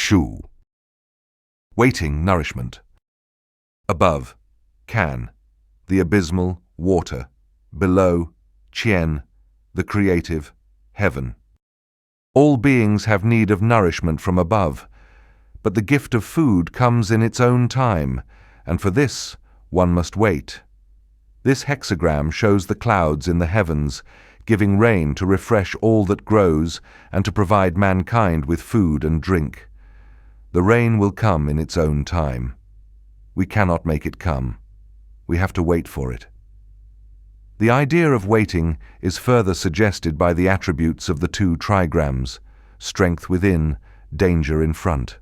Shu. Waiting nourishment. Above, can, the abysmal, water. Below, Chien, the creative, heaven. All beings have need of nourishment from above, but the gift of food comes in its own time, and for this one must wait. This hexagram shows the clouds in the heavens, giving rain to refresh all that grows and to provide mankind with food and drink. The rain will come in its own time. We cannot make it come. We have to wait for it. The idea of waiting is further suggested by the attributes of the two trigrams: strength within, danger in front.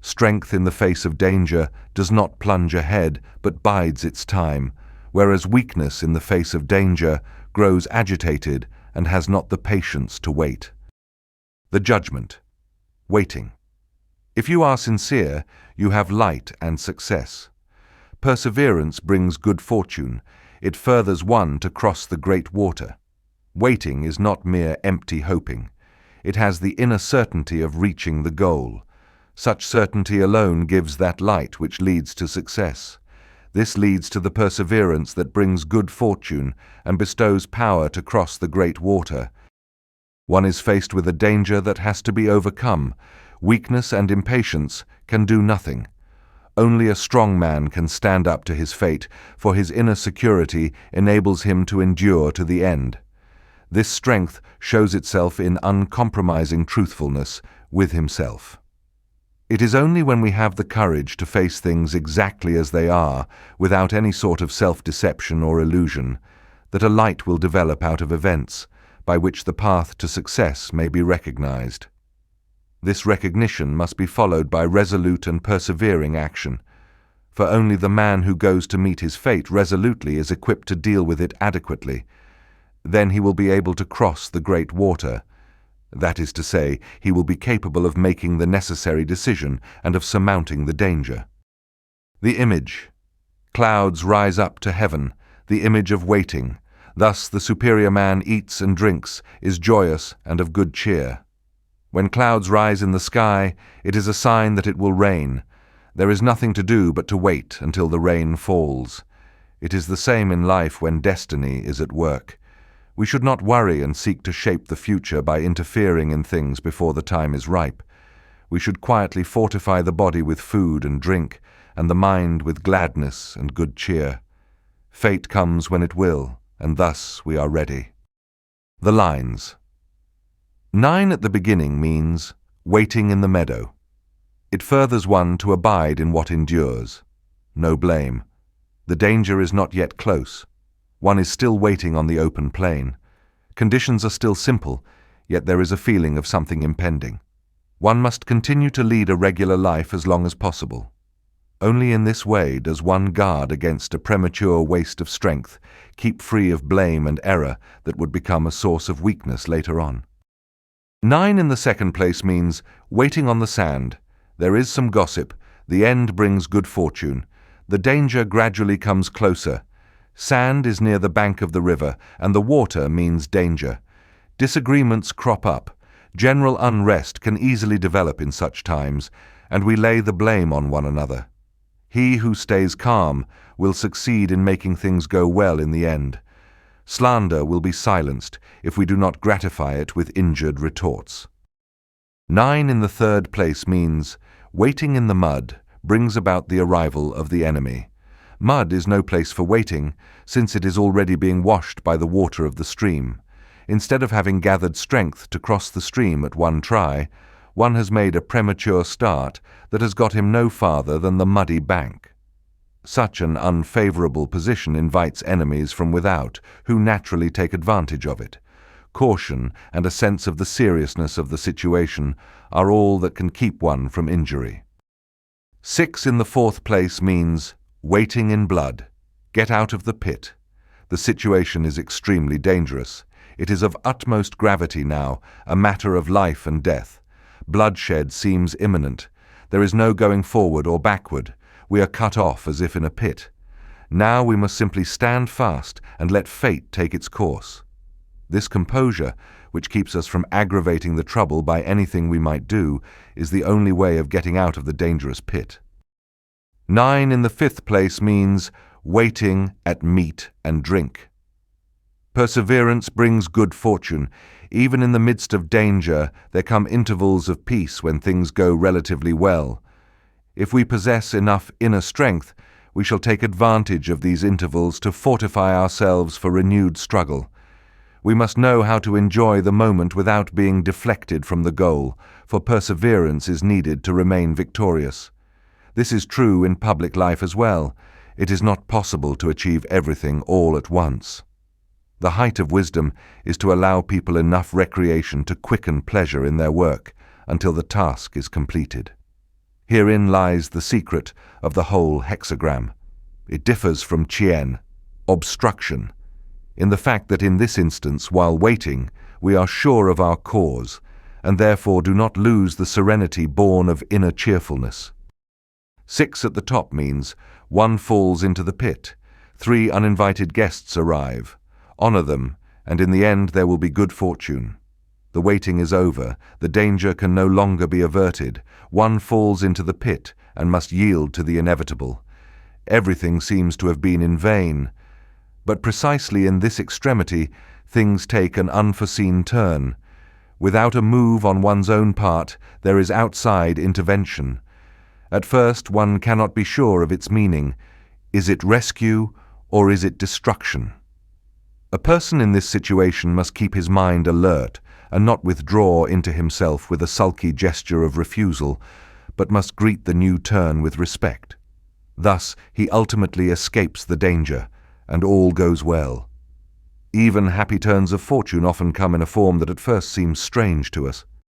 Strength in the face of danger does not plunge ahead, but bides its time, whereas weakness in the face of danger grows agitated and has not the patience to wait. The judgment. Waiting. If you are sincere, you have light and success. Perseverance brings good fortune. It furthers one to cross the great water. Waiting is not mere empty hoping. It has the inner certainty of reaching the goal. Such certainty alone gives that light which leads to success. This leads to the perseverance that brings good fortune and bestows power to cross the great water. One is faced with a danger that has to be overcome. Weakness and impatience can do nothing. Only a strong man can stand up to his fate, for his inner security enables him to endure to the end. This strength shows itself in uncompromising truthfulness with himself. It is only when we have the courage to face things exactly as they are, without any sort of self-deception or illusion, that a light will develop out of events, by which the path to success may be recognized. This recognition must be followed by resolute and persevering action, for only the man who goes to meet his fate resolutely is equipped to deal with it adequately. Then he will be able to cross the great water. That is to say, he will be capable of making the necessary decision and of surmounting the danger. The image. Clouds rise up to heaven, the image of waiting. Thus the superior man eats and drinks, is joyous and of good cheer. When clouds rise in the sky, it is a sign that it will rain. There is nothing to do but to wait until the rain falls. It is the same in life when destiny is at work. We should not worry and seek to shape the future by interfering in things before the time is ripe. We should quietly fortify the body with food and drink, and the mind with gladness and good cheer. Fate comes when it will, and thus we are ready. The lines. 9 at the beginning means waiting in the meadow. It furthers one to abide in what endures. No blame. The danger is not yet close. One is still waiting on the open plain. Conditions are still simple, yet there is a feeling of something impending. One must continue to lead a regular life as long as possible. Only in this way does one guard against a premature waste of strength, keep free of blame and error that would become a source of weakness later on. 9 in the second place means waiting on the sand. There is some gossip. The end brings good fortune. The danger gradually comes closer. Sand is near the bank of the river, and the water means danger. Disagreements crop up. General unrest can easily develop in such times, and we lay the blame on one another. He who stays calm will succeed in making things go well in the end. Slander will be silenced if we do not gratify it with injured retorts. 9 in the third place means waiting in the mud brings about the arrival of the enemy. Mud is no place for waiting, since it is already being washed by the water of the stream. Instead of having gathered strength to cross the stream at one try, one has made a premature start that has got him no farther than the muddy bank. Such an unfavorable position invites enemies from without, who naturally take advantage of it. Caution and a sense of the seriousness of the situation are all that can keep one from injury. 6 in the fourth place means waiting in blood. Get out of the pit. The situation is extremely dangerous. It is of utmost gravity now, a matter of life and death. Bloodshed seems imminent. There is no going forward or backward. We are cut off as if in a pit. Now we must simply stand fast and let fate take its course. This composure, which keeps us from aggravating the trouble by anything we might do, is the only way of getting out of the dangerous pit. 9 in the 5th place means waiting at meat and drink. Perseverance brings good fortune. Even in the midst of danger, there come intervals of peace when things go relatively well. If we possess enough inner strength, we shall take advantage of these intervals to fortify ourselves for renewed struggle. We must know how to enjoy the moment without being deflected from the goal, for perseverance is needed to remain victorious. This is true in public life as well. It is not possible to achieve everything all at once. The height of wisdom is to allow people enough recreation to quicken pleasure in their work until the task is completed. Herein lies the secret of the whole hexagram. It differs from Chien, obstruction, in the fact that in this instance, while waiting, we are sure of our cause, and therefore do not lose the serenity born of inner cheerfulness. 6 at the top means 1 falls into the pit, 3 uninvited guests arrive. Honor them, and in the end there will be good fortune. The waiting is over, the danger can no longer be averted. 1 falls into the pit and must yield to the inevitable. Everything seems to have been in vain. But precisely in this extremity, things take an unforeseen turn. Without a move on one's own part, there is outside intervention. At first, one cannot be sure of its meaning. Is it rescue or is it destruction? A person in this situation must keep his mind alert and not withdraw into himself with a sulky gesture of refusal, but must greet the new turn with respect. Thus he ultimately escapes the danger, and all goes well. Even happy turns of fortune often come in a form that at first seems strange to us.